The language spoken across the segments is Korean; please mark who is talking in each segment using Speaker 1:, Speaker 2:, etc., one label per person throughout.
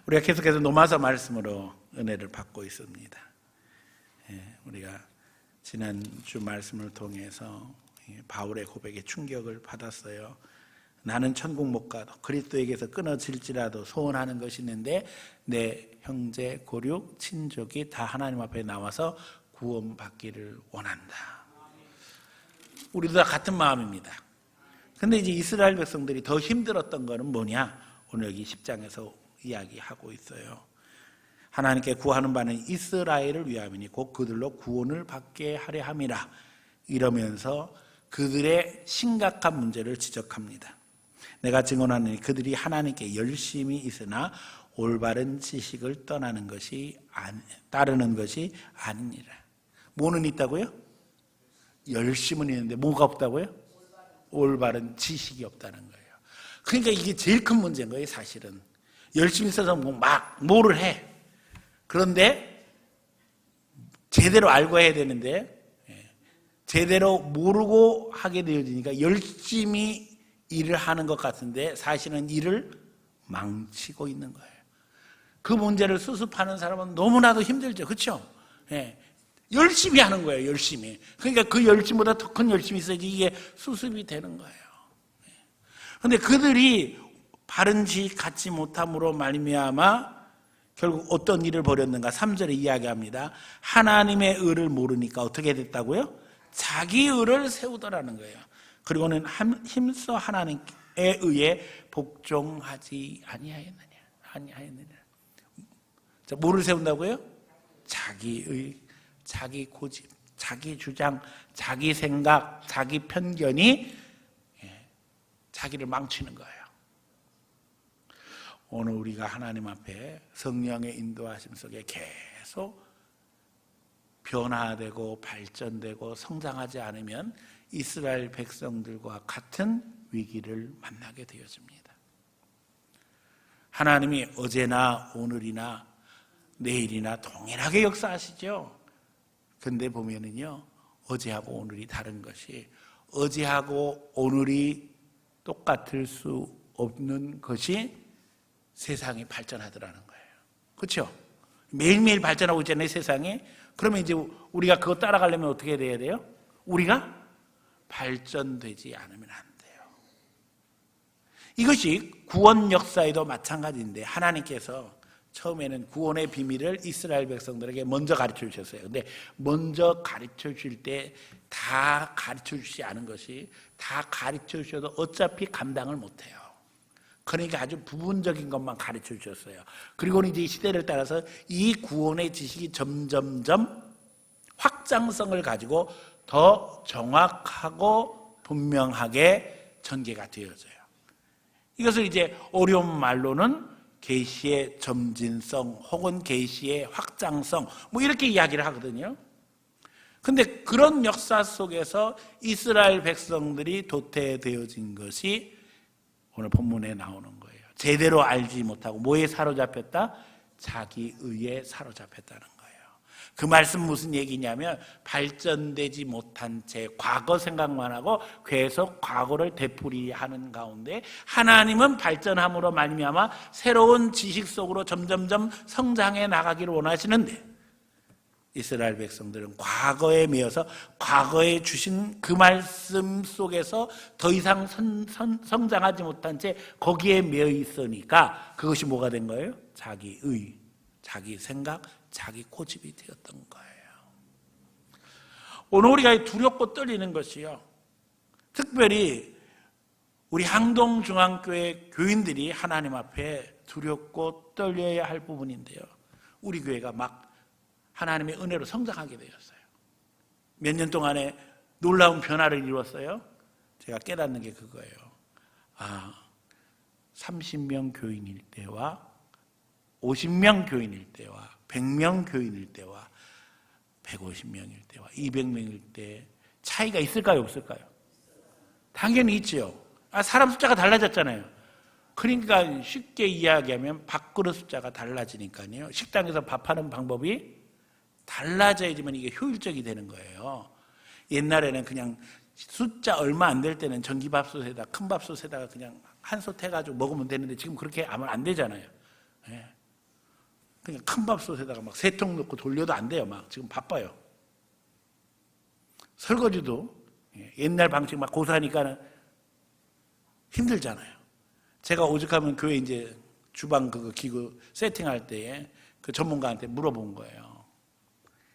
Speaker 1: 우리가 계속해서 로마서 말씀으로 은혜를 받고 있습니다. 우리가 지난주 말씀을 통해서 바울의 고백에 충격을 받았어요. 나는 천국 못 가도 그리스도에게서 끊어질지라도 소원하는 것이 있는데 내 형제, 고륙, 친족이 다 하나님 앞에 나와서 구원받기를 원한다. 우리도 다 같은 마음입니다. 근데 이제 이스라엘 백성들이 더 힘들었던 거는 뭐냐? 오늘 여기 10장에서 이야기하고 있어요. 하나님께 구하는 바는 이스라엘을 위함이니 곧 그들로 구원을 받게 하려 함이라. 이러면서 그들의 심각한 문제를 지적합니다. 내가 증언하노니 그들이 하나님께 열심히 있으나 올바른 지식을 따르는 것이 아니니라. 뭐는 있다고요? 열심은 있는데 뭐가 없다고요? 올바른 지식이 없다는 거예요. 그러니까 이게 제일 큰 문제인 거예요. 사실은 열심히 있어서 막 뭐를 해. 그런데 제대로 알고 해야 되는데 제대로 모르고 하게 되어지니까 열심히 일을 하는 것 같은데 사실은 일을 망치고 있는 거예요. 그 문제를 수습하는 사람은 너무나도 힘들죠. 그렇죠? 열심히 하는 거예요. 열심히. 그러니까 그 열심보다 더 큰 열심이 있어야지 이게 수습이 되는 거예요. 그런데 그들이 바른 지식 갖지 못함으로 말미암아 결국 어떤 일을 벌였는가? 3절에 이야기합니다. 하나님의 의를 모르니까 어떻게 됐다고요? 자기 의를 세우더라는 거예요. 그리고는 힘써 하나님에 의해 복종하지 아니하였느냐. 자, 뭐를 세운다고요? 자기의, 자기 고집, 자기 주장, 자기 생각, 자기 편견이 자기를 망치는 거예요. 오늘 우리가 하나님 앞에 성령의 인도하심 속에 계속 변화되고 발전되고 성장하지 않으면 이스라엘 백성들과 같은 위기를 만나게 되어집니다. 하나님이 어제나 오늘이나 내일이나 동일하게 역사하시죠. 근데 보면은요, 어제하고 오늘이 다른 것이, 어제하고 오늘이 똑같을 수 없는 것이 세상이 발전하더라는 거예요. 그렇죠? 매일매일 발전하고 있잖아요, 세상이. 그러면 이제 우리가 그거 따라가려면 어떻게 돼야 돼요? 우리가 발전되지 않으면 안 돼요. 이것이 구원 역사에도 마찬가지인데 하나님께서 처음에는 구원의 비밀을 이스라엘 백성들에게 먼저 가르쳐 주셨어요. 근데 먼저 가르쳐 주실 때 다 가르쳐 주지 않은 것이, 다 가르쳐 주셔도 어차피 감당을 못해요. 그러니까 아주 부분적인 것만 가르쳐 주셨어요. 그리고는 이제 시대를 따라서 이 구원의 지식이 점점점 확장성을 가지고 더 정확하고 분명하게 전개가 되어져요. 이것을 이제 어려운 말로는 계시의 점진성 혹은 계시의 확장성 뭐 이렇게 이야기를 하거든요. 근데 그런 역사 속에서 이스라엘 백성들이 도태되어진 것이 오늘 본문에 나오는 거예요. 제대로 알지 못하고 뭐에 사로잡혔다? 자기 의에 사로잡혔다는 거예요. 그 말씀 무슨 얘기냐면 발전되지 못한 채 과거 생각만 하고 계속 과거를 되풀이하는 가운데 하나님은 발전함으로 말미암아 새로운 지식 속으로 점점점 성장해 나가기를 원하시는데 이스라엘 백성들은 과거에 매여서 과거에 주신 그 말씀 속에서 더 이상 성장하지 못한 채 거기에 매여 있으니까 그것이 뭐가 된 거예요? 자기 의, 자기 생각, 자기 고집이 되었던 거예요. 오늘 우리가 두렵고 떨리는 것이요, 특별히 우리 항동중앙교회 교인들이 하나님 앞에 두렵고 떨려야 할 부분인데요, 우리 교회가 막 하나님의 은혜로 성장하게 되었어요. 몇 년 동안에 놀라운 변화를 이루었어요. 제가 깨닫는 게 그거예요. 30명 교인일 때와 50명 교인일 때와 100명 교인일 때와 150명일 때와 200명일 때 차이가 있을까요, 없을까요? 당연히 있죠. 사람 숫자가 달라졌잖아요. 그러니까 쉽게 이야기하면 밥그릇 숫자가 달라지니까요, 식당에서 밥하는 방법이 달라져야지만 이게 효율적이 되는 거예요. 옛날에는 그냥 숫자 얼마 안 될 때는 전기밥솥에다 큰 밥솥에다가 그냥 한 솥 해가지고 먹으면 되는데 지금 그렇게 하면 안 되잖아요. 그냥 큰 밥솥에다가 막 3통 넣고 돌려도 안 돼요. 막 지금 바빠요. 설거지도 옛날 방식 막 고사하니까 힘들잖아요. 제가 오죽하면 교회 이제 주방 그 기구 세팅할 때에 그 전문가한테 물어본 거예요.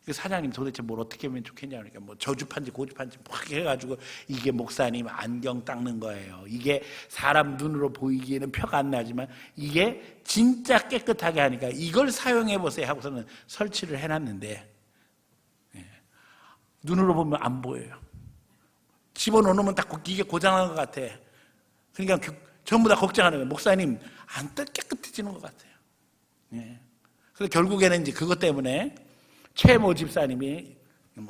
Speaker 1: 그 사장님 도대체 뭘 어떻게 하면 좋겠냐 그러니까 뭐 저주판지 고주판지 막 해가지고 이게 목사님 안경 닦는 거예요. 이게 사람 눈으로 보이기에는 표가 안 나지만 이게 진짜 깨끗하게 하니까 이걸 사용해 보세요 하고서는 설치를 해놨는데 눈으로 보면 안 보여요. 집어넣으면 딱 이게 고장난 것 같아. 그러니까 전부 다 걱정하는 거예요. 목사님 안 깨끗해지는 것 같아요. 그래서 결국에는 이제 그것 때문에 최모 집사님이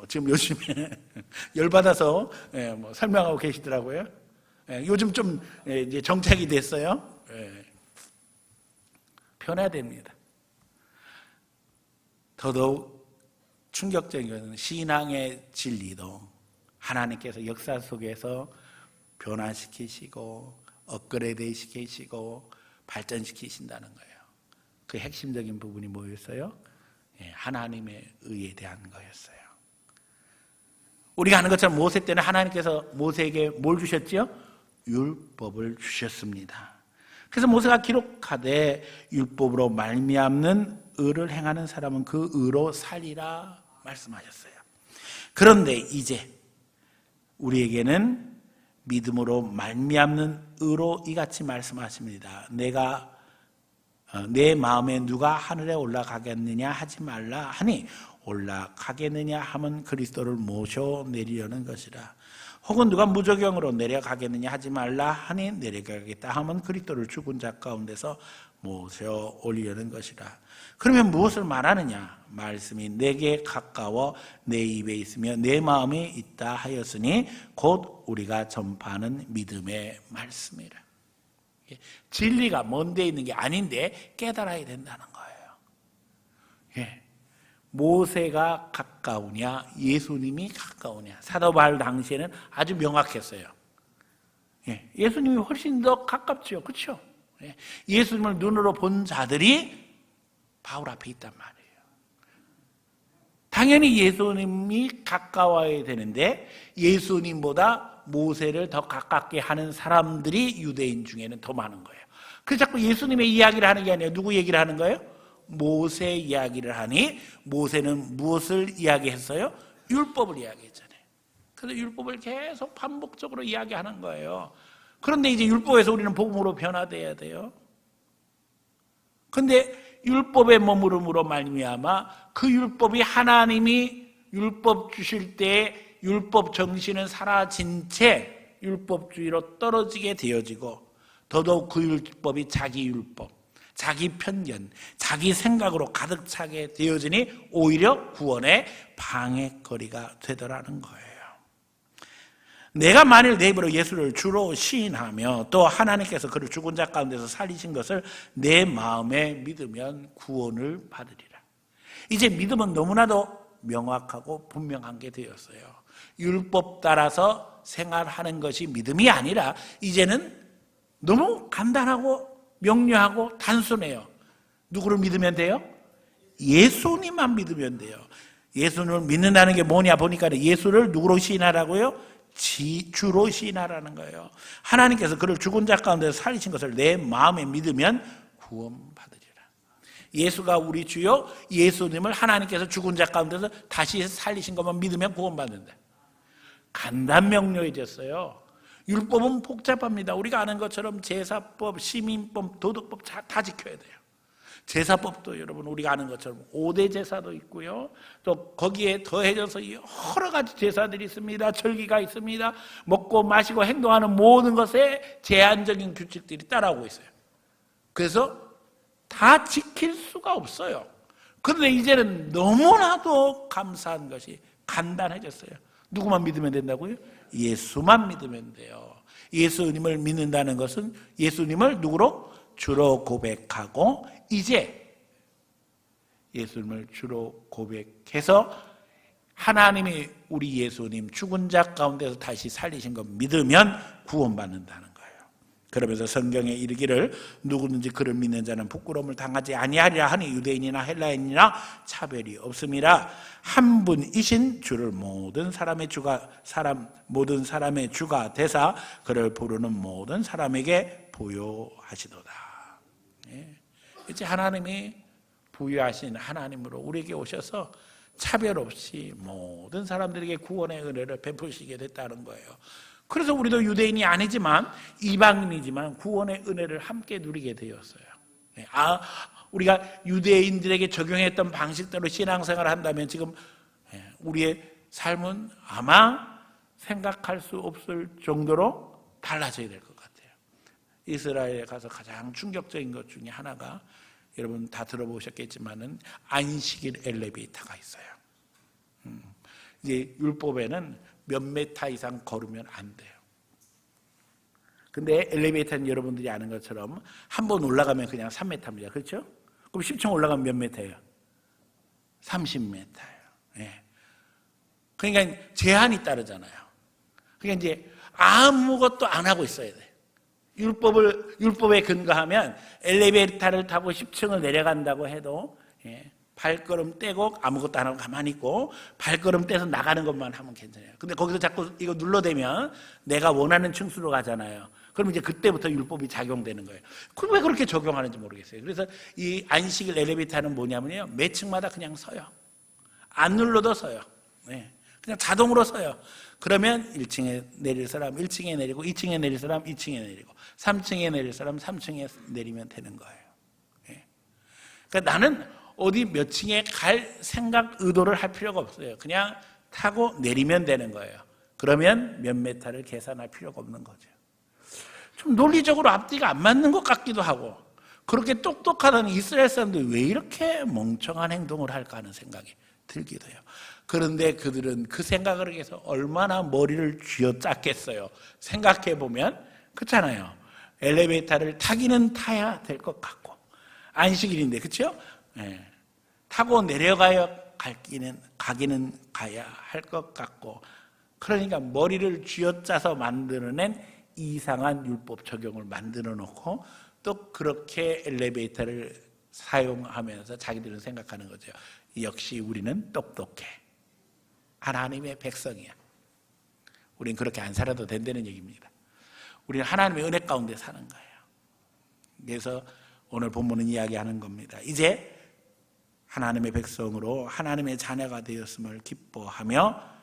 Speaker 1: 지금 요즘에 열받아서 설명하고 계시더라고요. 요즘 좀 이제 정착이 됐어요. 변해야 됩니다. 더더욱 충격적인 것은 신앙의 진리도 하나님께서 역사 속에서 변화시키시고 업그레이드 시키시고 발전시키신다는 거예요. 그 핵심적인 부분이 뭐였어요? 하나님의 의에 대한 거였어요. 우리가 아는 것처럼 모세 때는 하나님께서 모세에게 뭘 주셨지요? 율법을 주셨습니다. 그래서 모세가 기록하되 율법으로 말미암는 의를 행하는 사람은 그 의로 살리라 말씀하셨어요. 그런데 이제 우리에게는 믿음으로 말미암는 의로 이같이 말씀하십니다. 내 마음에 누가 하늘에 올라가겠느냐 하지 말라 하니 올라가겠느냐 하면 그리스도를 모셔내리려는 것이라. 혹은 누가 무저경으로 내려가겠느냐 하지 말라 하니 내려가겠다 하면 그리스도를 죽은 자 가운데서 모셔 올리려는 것이라. 그러면 무엇을 말하느냐? 말씀이 내게 가까워 내 입에 있으며 내 마음에 있다 하였으니 곧 우리가 전파하는 믿음의 말씀이라. 진리가 먼 데 있는 게 아닌데 깨달아야 된다는 거예요. 모세가 가까우냐 예수님이 가까우냐. 사도 바울 당시에는 아주 명확했어요. 예수님이 훨씬 더 가깝죠. 그렇죠? 예수님을 눈으로 본 자들이 바울 앞에 있단 말이에요. 당연히 예수님이 가까워야 되는데 예수님보다 모세를 더 가깝게 하는 사람들이 유대인 중에는 더 많은 거예요. 그래서 자꾸 예수님의 이야기를 하는 게 아니라 누구 얘기를 하는 거예요? 모세 이야기를 하니 모세는 무엇을 이야기했어요? 율법을 이야기했잖아요. 그래서 율법을 계속 반복적으로 이야기하는 거예요. 그런데 이제 율법에서 우리는 복음으로 변화돼야 돼요. 그런데 율법에 머무름으로 말미암아 그 율법이 하나님이 율법 주실 때 율법 정신은 사라진 채 율법주의로 떨어지게 되어지고 더더욱 그 율법이 자기 율법, 자기 편견, 자기 생각으로 가득 차게 되어지니 오히려 구원의 방해거리가 되더라는 거예요. 내가 만일 내 입으로 예수를 주로 시인하며 또 하나님께서 그를 죽은 자 가운데서 살리신 것을 내 마음에 믿으면 구원을 받으리라. 이제 믿음은 너무나도 명확하고 분명한 게 되었어요. 율법 따라서 생활하는 것이 믿음이 아니라 이제는 너무 간단하고 명료하고 단순해요. 누구를 믿으면 돼요? 예수님만 믿으면 돼요. 예수님을 믿는다는 게 뭐냐 보니까 예수를 누구로 시인하라고요? 주로 시인하라는 거예요. 하나님께서 그를 죽은 자 가운데서 살리신 것을 내 마음에 믿으면 구원받으리라. 예수가 우리 주요, 예수님을 하나님께서 죽은 자 가운데서 다시 살리신 것만 믿으면 구원받는다. 간단 명료해졌어요. 율법은 복잡합니다. 우리가 아는 것처럼 제사법, 시민법, 도덕법 다 지켜야 돼요. 제사법도 여러분 우리가 아는 것처럼 5대 제사도 있고요. 또 거기에 더해져서 여러 가지 제사들이 있습니다. 절기가 있습니다. 먹고 마시고 행동하는 모든 것에 제한적인 규칙들이 따라오고 있어요. 그래서 다 지킬 수가 없어요. 그런데 이제는 너무나도 감사한 것이 간단해졌어요. 누구만 믿으면 된다고요? 예수만 믿으면 돼요. 예수님을 믿는다는 것은 예수님을 누구로? 주로 고백하고 이제 예수님을 주로 고백해서 하나님이 우리 예수님 죽은 자 가운데서 다시 살리신 것 믿으면 구원받는다는 거예요. 그러면서 성경에 이르기를 누구든지 그를 믿는 자는 부끄러움을 당하지 아니하리라 하니 유대인이나 헬라인이나 차별이 없음이라. 한 분이신 주를 모든 사람의 주가 되사 그를 부르는 모든 사람에게 부요하시도다. 이제 하나님이 부유하신 하나님으로 우리에게 오셔서 차별 없이 모든 사람들에게 구원의 은혜를 베푸시게 됐다는 거예요. 그래서 우리도 유대인이 아니지만 이방인이지만 구원의 은혜를 함께 누리게 되었어요. 우리가 유대인들에게 적용했던 방식대로 신앙생활을 한다면 지금 우리의 삶은 아마 생각할 수 없을 정도로 달라져야 될 것 같아요. 이스라엘에 가서 가장 충격적인 것 중에 하나가 여러분 다 들어보셨겠지만은 안식일 엘리베이터가 있어요. 이제 율법에는 몇 메타 이상 걸으면 안 돼요. 근데 엘리베이터는 여러분들이 아는 것처럼 한 번 올라가면 그냥 3m입니다. 그렇죠? 그럼 10층 올라가면 몇 메타예요? 30m예요. 예. 그러니까 제한이 따르잖아요. 그러니까 이제 아무것도 안 하고 있어야 돼. 율법에 근거하면 엘리베이터를 타고 10층을 내려간다고 해도 발걸음 떼고 아무것도 안 하고 가만히 있고 발걸음 떼서 나가는 것만 하면 괜찮아요. 근데 거기서 자꾸 이거 눌러대면 내가 원하는 층수로 가잖아요. 그럼 이제 그때부터 율법이 작용되는 거예요. 왜 그렇게 적용하는지 모르겠어요. 그래서 이 안식일 엘리베이터는 뭐냐면요, 매 층마다 그냥 서요. 안 눌러도 서요. 그냥 자동으로 서요. 그러면 1층에 내릴 사람 1층에 내리고 2층에 내릴 사람 2층에 내리고 3층에 내릴 사람 3층에 내리면 되는 거예요. 그러니까 나는 어디 몇 층에 갈 생각 의도를 할 필요가 없어요. 그냥 타고 내리면 되는 거예요. 그러면 몇 메타를 계산할 필요가 없는 거죠. 좀 논리적으로 앞뒤가 안 맞는 것 같기도 하고, 그렇게 똑똑하다는 이스라엘 사람들이 왜 이렇게 멍청한 행동을 할까 하는 생각이 들기도 해요. 그런데 그들은 그 생각을 위해서 얼마나 머리를 쥐어짰겠어요. 생각해보면 그렇잖아요. 엘리베이터를 타기는 타야 될 것 같고, 안식일인데 그렇죠? 타고 내려가야 가기는 가야 할 것 같고, 그러니까 머리를 쥐어짜서 만들어낸 이상한 율법 적용을 만들어 놓고 또 그렇게 엘리베이터를 사용하면서 자기들은 생각하는 거죠. 역시 우리는 똑똑해. 하나님의 백성이야. 우린 그렇게 안 살아도 된다는 얘기입니다. 우리는 하나님의 은혜 가운데 사는 거예요. 그래서 오늘 본문은 이야기하는 겁니다. 이제 하나님의 백성으로 하나님의 자녀가 되었음을 기뻐하며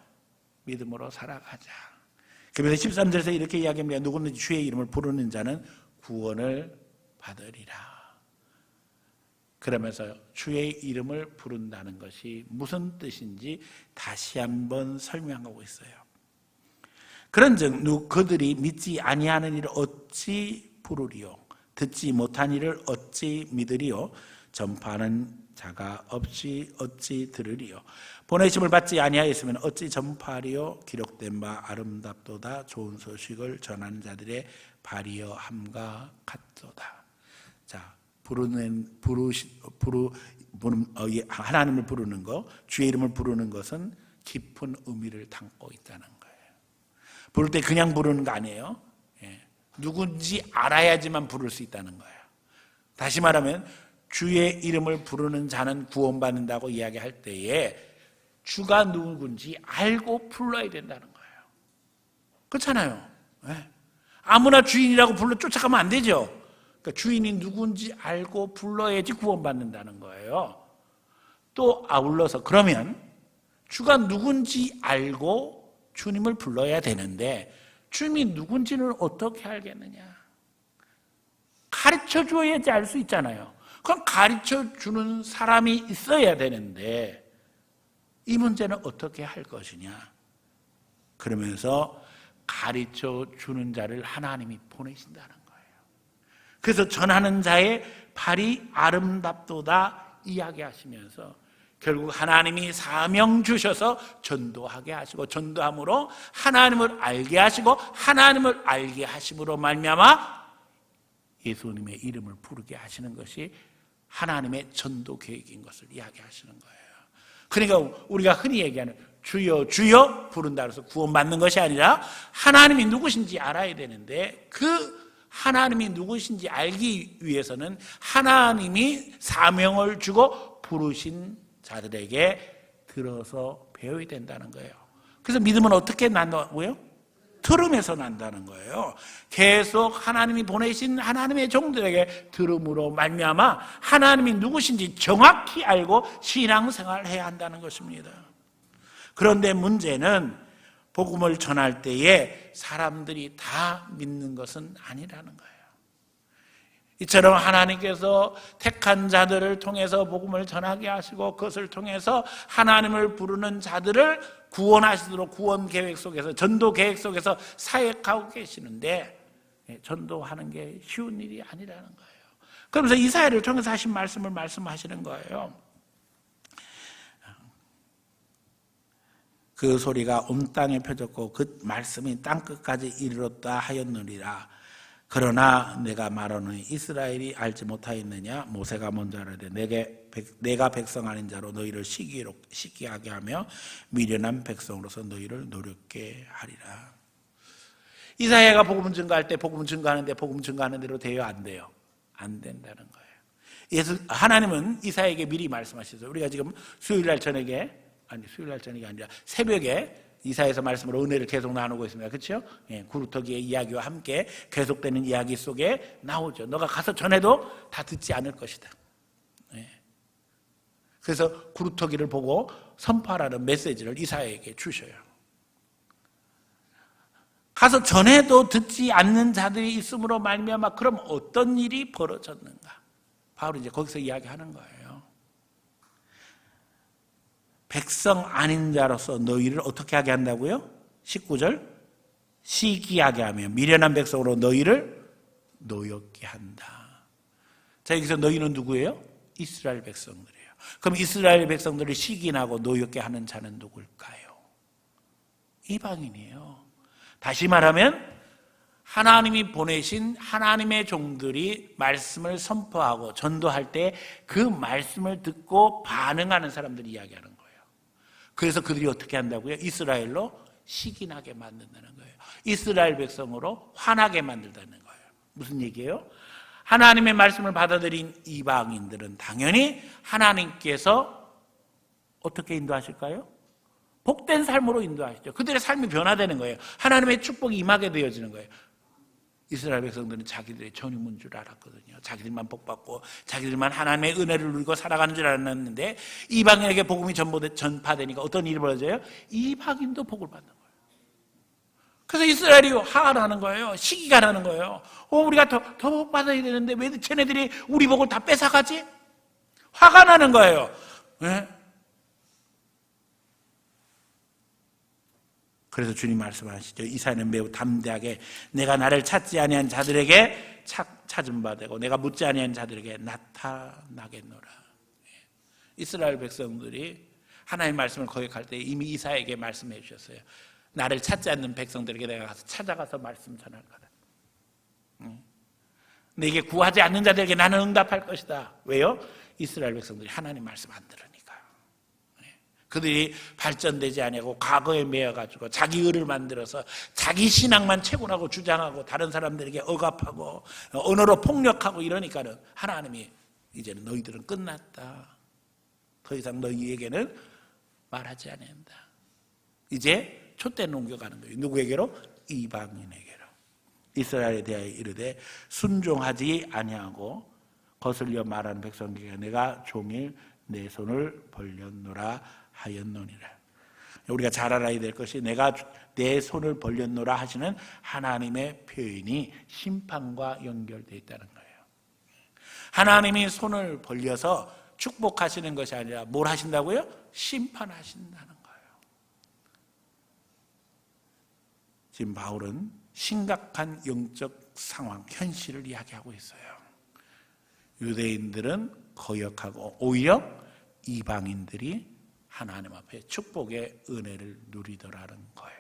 Speaker 1: 믿음으로 살아가자. 그래서 13절에서 이렇게 이야기합니다. 누구든지 주의 이름을 부르는 자는 구원을 받으리라. 그러면서 주의 이름을 부른다는 것이 무슨 뜻인지 다시 한번 설명하고 있어요. 그런즉 그들이 믿지 아니하는 일을 어찌 부르리요? 듣지 못한 일을 어찌 믿으리요? 전파하는 자가 없이 어찌 들으리요? 보내심을 받지 아니하였으면 어찌 전파하리요? 기록된 바 아름답도다 좋은 소식을 전하는 자들의 발이여 함과 같도다. 자, 하나님을 부르는 것, 주의 이름을 부르는 것은 깊은 의미를 담고 있다는 거예요. 부를 때 그냥 부르는 거 아니에요. 누군지 알아야지만 부를 수 있다는 거예요. 다시 말하면 주의 이름을 부르는 자는 구원받는다고 이야기할 때에 주가 누군지 알고 불러야 된다는 거예요. 그렇잖아요. 아무나 주인이라고 불러 쫓아가면 안 되죠. 그러니까 주인이 누군지 알고 불러야지 구원받는다는 거예요. 또 아울러서 그러면 주가 누군지 알고 주님을 불러야 되는데 주님이 누군지는 어떻게 알겠느냐? 가르쳐 줘야지 알 수 있잖아요. 그럼 가르쳐 주는 사람이 있어야 되는데 이 문제는 어떻게 할 것이냐? 그러면서 가르쳐 주는 자를 하나님이 보내신다는 거예요. 그래서 전하는 자의 발이 아름답도다 이야기하시면서 결국 하나님이 사명 주셔서 전도하게 하시고 전도함으로 하나님을 알게 하시고 하나님을 알게 하심으로 말미암아 예수님의 이름을 부르게 하시는 것이 하나님의 전도 계획인 것을 이야기하시는 거예요. 그러니까 우리가 흔히 얘기하는 주여 주여 부른다 해서 구원받는 것이 아니라 하나님이 누구신지 알아야 되는데 그 하나님이 누구신지 알기 위해서는 하나님이 사명을 주고 부르신 자들에게 들어서 배워야 된다는 거예요. 그래서 믿음은 어떻게 난다고요? 들음에서 난다는 거예요. 계속 하나님이 보내신 하나님의 종들에게 들음으로 말미암아 하나님이 누구신지 정확히 알고 신앙생활을 해야 한다는 것입니다. 그런데 문제는 복음을 전할 때에 사람들이 다 믿는 것은 아니라는 거예요. 이처럼 하나님께서 택한 자들을 통해서 복음을 전하게 하시고 그것을 통해서 하나님을 부르는 자들을 구원하시도록 구원 계획 속에서, 전도 계획 속에서 사역하고 계시는데 전도하는 게 쉬운 일이 아니라는 거예요. 그러면서 이사야를 통해서 하신 말씀을 말씀하시는 거예요. 그 소리가 온 땅에 펴졌고 그 말씀이 땅끝까지 이르렀다 하였느니라. 그러나 내가 말하노니 이스라엘이 알지 못하였느냐. 모세가 먼저 하되 내가 백성 아닌 자로 너희를 시기하게 하며 미련한 백성으로서 너희를 노력게 하리라. 이사야가 복음 증거할 때 복음 증거하는데 복음 증거하는 대로 돼요? 안 돼요? 안 된다는 거예요. 하나님은 이사야에게 미리 말씀하셨어요. 우리가 지금 수요일날 저녁이 아니라 새벽에 이사야서 말씀으로 은혜를 계속 나누고 있습니다. 그렇죠? 예, 구루터기의 이야기와 함께 계속되는 이야기 속에 나오죠. 너가 가서 전해도 다 듣지 않을 것이다. 예. 그래서 구루터기를 보고 선포하라는 메시지를 이사야에게 주셔요. 가서 전해도 듣지 않는 자들이 있음으로 말미암아 그럼 어떤 일이 벌어졌는가? 바로 이제 거기서 이야기하는 거예요. 백성 아닌 자로서 너희를 어떻게 하게 한다고요? 19절 시기하게 하며 미련한 백성으로 너희를 노엽게 한다. 자, 여기서 너희는 누구예요? 이스라엘 백성들이에요. 그럼 이스라엘 백성들을 시기나고 노엽게 하는 자는 누굴까요? 이방인이에요. 다시 말하면 하나님이 보내신 하나님의 종들이 말씀을 선포하고 전도할 때 그 말씀을 듣고 반응하는 사람들이 이야기하는 거예요. 그래서 그들이 어떻게 한다고요? 이스라엘로 시기나게 만든다는 거예요. 이스라엘 백성으로 화나게 만들다는 거예요. 무슨 얘기예요? 하나님의 말씀을 받아들인 이방인들은 당연히 하나님께서 어떻게 인도하실까요? 복된 삶으로 인도하시죠. 그들의 삶이 변화되는 거예요. 하나님의 축복이 임하게 되어지는 거예요. 이스라엘 백성들은 자기들의 전유문 줄 알았거든요. 자기들만 복받고 자기들만 하나님의 은혜를 누리고 살아가는 줄 알았는데 이방인에게 복음이 전파되니까 어떤 일이 벌어져요? 이방인도 복을 받는 거예요. 그래서 이스라엘이 화가 나는 거예요. 시기가 나는 거예요. 우리가 더 복받아야 되는데 왜 쟤네들이 우리 복을 다 뺏어가지? 화가 나는 거예요. 네? 그래서 주님 말씀하시죠. 이사야는 매우 담대하게 내가 나를 찾지 아니한 자들에게 찾은 바 되고 내가 묻지 아니한 자들에게 나타나겠노라. 이스라엘 백성들이 하나님의 말씀을 거역할 때 이미 이사야에게 말씀해 주셨어요. 나를 찾지 않는 백성들에게 내가 가서 찾아가서 말씀 전할 거다. 내게 구하지 않는 자들에게 나는 응답할 것이다. 왜요? 이스라엘 백성들이 하나님 말씀 안 들으니까. 그들이 발전되지 아니하고 과거에 매여가지고 자기 의를 만들어서 자기 신앙만 최고라고 주장하고 다른 사람들에게 억압하고 언어로 폭력하고 이러니까는 하나님이 이제는 너희들은 끝났다. 더 이상 너희에게는 말하지 않는다. 이제 촛대는 옮겨가는 거예요. 누구에게로? 이방인에게로. 이스라엘에 대하여 이르되 순종하지 아니하고 거슬려 말하는 백성에게 내가 종일 내 손을 벌렸노라 하였노니라. 우리가 잘 알아야 될 것이 내가 내 손을 벌렸노라 하시는 하나님의 표현이 심판과 연결되어 있다는 거예요. 하나님이 손을 벌려서 축복하시는 것이 아니라 뭘 하신다고요? 심판하신다는 거예요. 지금 바울은 심각한 영적 상황, 현실을 이야기하고 있어요. 유대인들은 거역하고 오히려 이방인들이 하나님 앞에 축복의 은혜를 누리더라는 거예요.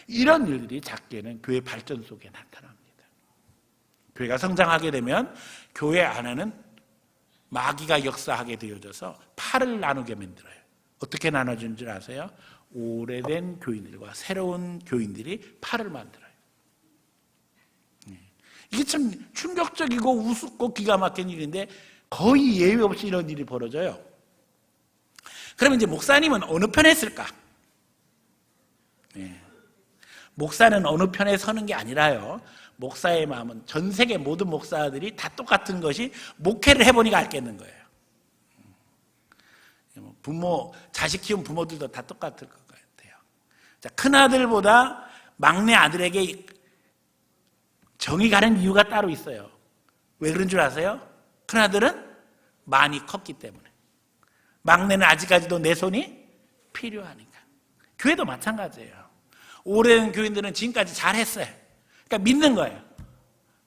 Speaker 1: 이런 일들이 작게는 교회 발전 속에 나타납니다. 교회가 성장하게 되면 교회 안에는 마귀가 역사하게 되어져서 팔을 나누게 만들어요. 어떻게 나눠지는 줄 아세요? 오래된 교인들과 새로운 교인들이 팔을 만들어요. 이게 참 충격적이고 우습고 기가 막힌 일인데 거의 예외 없이 이런 일이 벌어져요. 그러면 이제 목사님은 어느 편에 쓸까? 목사는 어느 편에 서는 게 아니라요, 목사의 마음은 전 세계 모든 목사들이 다 똑같은 것이 목회를 해보니까 알겠는 거예요. 부모, 자식 키운 부모들도 다 똑같을 것 같아요. 자, 큰아들보다 막내 아들에게 정이 가는 이유가 따로 있어요. 왜 그런 줄 아세요? 큰아들은 많이 컸기 때문에. 막내는 아직까지도 내 손이 필요하니까. 교회도 마찬가지예요. 오래된 교인들은 지금까지 잘했어요. 그러니까 믿는 거예요.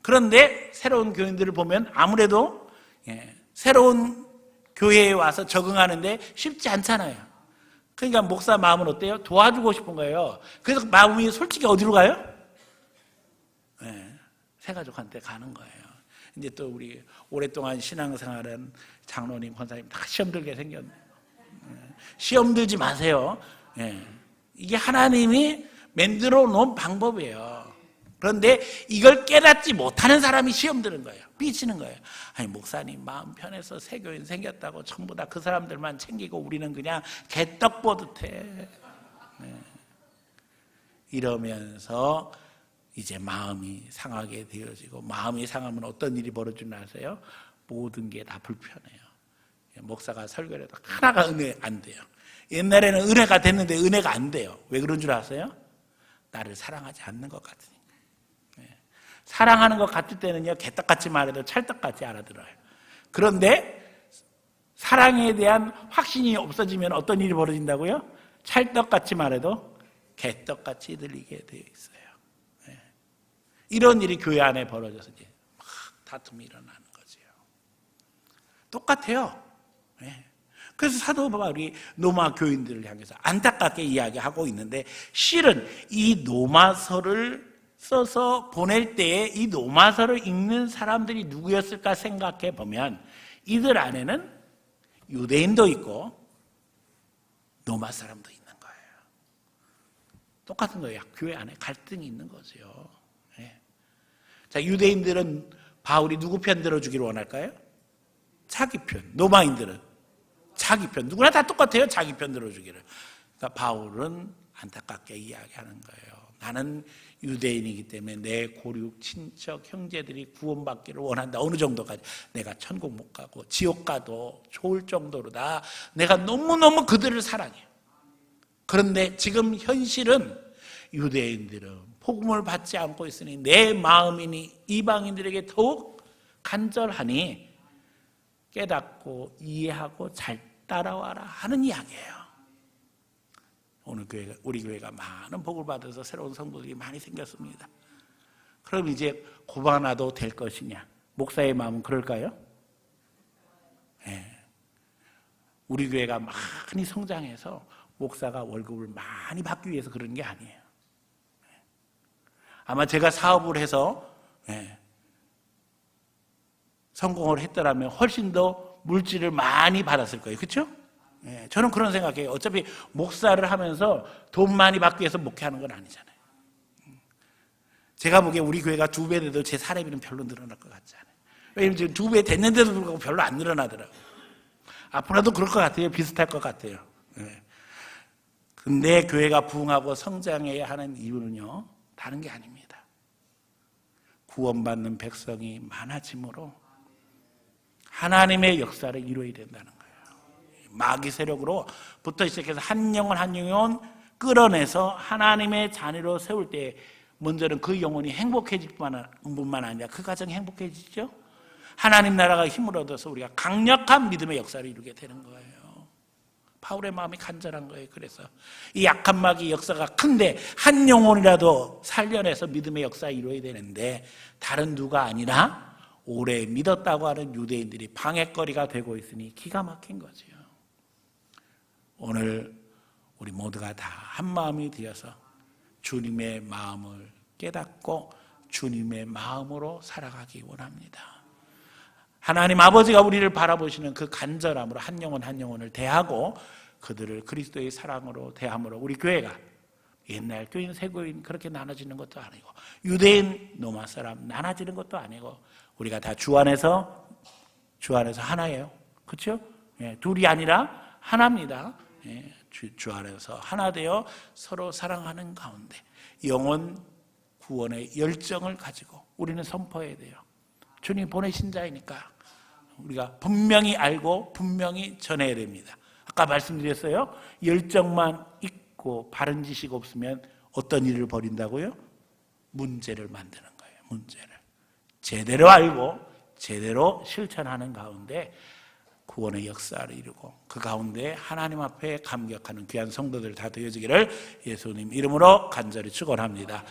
Speaker 1: 그런데 새로운 교인들을 보면 아무래도 새로운 교회에 와서 적응하는데 쉽지 않잖아요. 그러니까 목사 마음은 어때요? 도와주고 싶은 거예요. 그래서 마음이 솔직히 어디로 가요? 새가족한테 가는 거예요. 이제 또 우리 오랫동안 신앙생활은 장로님, 권사님 다 시험 들게 생겼네요. 시험 들지 마세요. 이게 하나님이 만들어 놓은 방법이에요. 그런데 이걸 깨닫지 못하는 사람이 시험 드는 거예요. 삐치는 거예요. 아니, 목사님 마음 편해서 새 교인 생겼다고 전부 다 그 사람들만 챙기고 우리는 그냥 개떡 보듯 해. 이러면서 이제 마음이 상하게 되어지고, 마음이 상하면 어떤 일이 벌어지는 아세요? 모든 게 다 불편해요. 목사가 설교를 해도 하나가 은혜 안 돼요. 옛날에는 은혜가 됐는데 은혜가 안 돼요. 왜 그런 줄 아세요? 나를 사랑하지 않는 것 같으니까. 사랑하는 것 같을 때는요, 개떡같이 말해도 찰떡같이 알아들어요. 그런데 사랑에 대한 확신이 없어지면 어떤 일이 벌어진다고요? 찰떡같이 말해도 개떡같이 들리게 되어 있어요. 이런 일이 교회 안에 벌어져서 이제 막 다툼이 일어나는 거죠. 똑같아요. 그래서 사도 바울이 로마 교인들을 향해서 안타깝게 이야기하고 있는데, 실은 이 로마서를 써서 보낼 때에 이 로마서를 읽는 사람들이 누구였을까 생각해 보면 이들 안에는 유대인도 있고 로마 사람도 있는 거예요. 똑같은 거예요. 교회 안에 갈등이 있는 거죠. 자, 유대인들은 바울이 누구 편 들어주기를 원할까요? 자기 편. 로마인들은 자기 편. 누구나 다 똑같아요. 자기 편 들어주기를. 그러니까 바울은 안타깝게 이야기하는 거예요. 나는 유대인이기 때문에 내 고륙, 친척, 형제들이 구원받기를 원한다. 어느 정도까지? 내가 천국 못 가고 지옥 가도 좋을 정도로다. 내가 너무너무 그들을 사랑해요. 그런데 지금 현실은 유대인들은 복음을 받지 않고 있으니 내 마음이니 이방인들에게 더욱 간절하니 깨닫고 이해하고 잘 따라와라 하는 이야기예요. 오늘 우리 교회가 많은 복을 받아서 새로운 성도들이 많이 생겼습니다. 그럼 이제 고만놔도 될 것이냐? 목사의 마음은 그럴까요? 우리 교회가 많이 성장해서 목사가 월급을 많이 받기 위해서 그런 게 아니에요. 아마 제가 사업을 해서 성공을 했더라면 훨씬 더 물질을 많이 받았을 거예요. 그렇죠? 저는 그런 생각해요. 어차피 목사를 하면서 돈 많이 받기 위해서 목회하는 건 아니잖아요. 제가 보기에 우리 교회가 2배 돼도 제 사례비는 별로 늘어날 것 같지 않아요. 왜냐면 지금 2배 됐는데도 불구하고 별로 안 늘어나더라고요. 앞으로도 그럴 것 같아요. 비슷할 것 같아요. 근데 교회가 부흥하고 성장해야 하는 이유는요, 다른 게 아닙니다. 구원받는 백성이 많아지므로 하나님의 역사를 이루어야 된다는 거예요. 마귀 세력으로부터 시작해서 한 영혼 한 영혼 끌어내서 하나님의 자녀로 세울 때 먼저는 그 영혼이 행복해질 뿐만 아니라 그 가정이 행복해지죠. 하나님 나라가 힘을 얻어서 우리가 강력한 믿음의 역사를 이루게 되는 거예요. 바울의 마음이 간절한 거예요. 그래서 이 약한 마귀 역사가 큰데 한 영혼이라도 살려내서 믿음의 역사 이루어야 되는데 다른 누가 아니라 오래 믿었다고 하는 유대인들이 방해거리가 되고 있으니 기가 막힌 거죠. 오늘 우리 모두가 다 한 마음이 되어서 주님의 마음을 깨닫고 주님의 마음으로 살아가기 원합니다. 하나님 아버지가 우리를 바라보시는 그 간절함으로 한 영혼 한 영혼을 대하고 그들을 그리스도의 사랑으로 대함으로 우리 교회가 옛날 교인, 새교인 그렇게 나눠지는 것도 아니고, 유대인, 로마 사람 나눠지는 것도 아니고, 우리가 다 주 안에서 하나예요. 그렇죠? 예, 둘이 아니라 하나입니다. 예, 주 안에서 하나 되어 서로 사랑하는 가운데 영혼 구원의 열정을 가지고 우리는 선포해야 돼요. 주님 보내신 자이니까 우리가 분명히 알고 분명히 전해야 됩니다. 아까 말씀드렸어요. 열정만 있고 바른 지식 없으면 어떤 일을 벌인다고요? 문제를 만드는 거예요. 문제를. 제대로 알고 제대로 실천하는 가운데 구원의 역사를 이루고 그 가운데 하나님 앞에 감격하는 귀한 성도들 다 되어지기를 예수님 이름으로 간절히 축원합니다.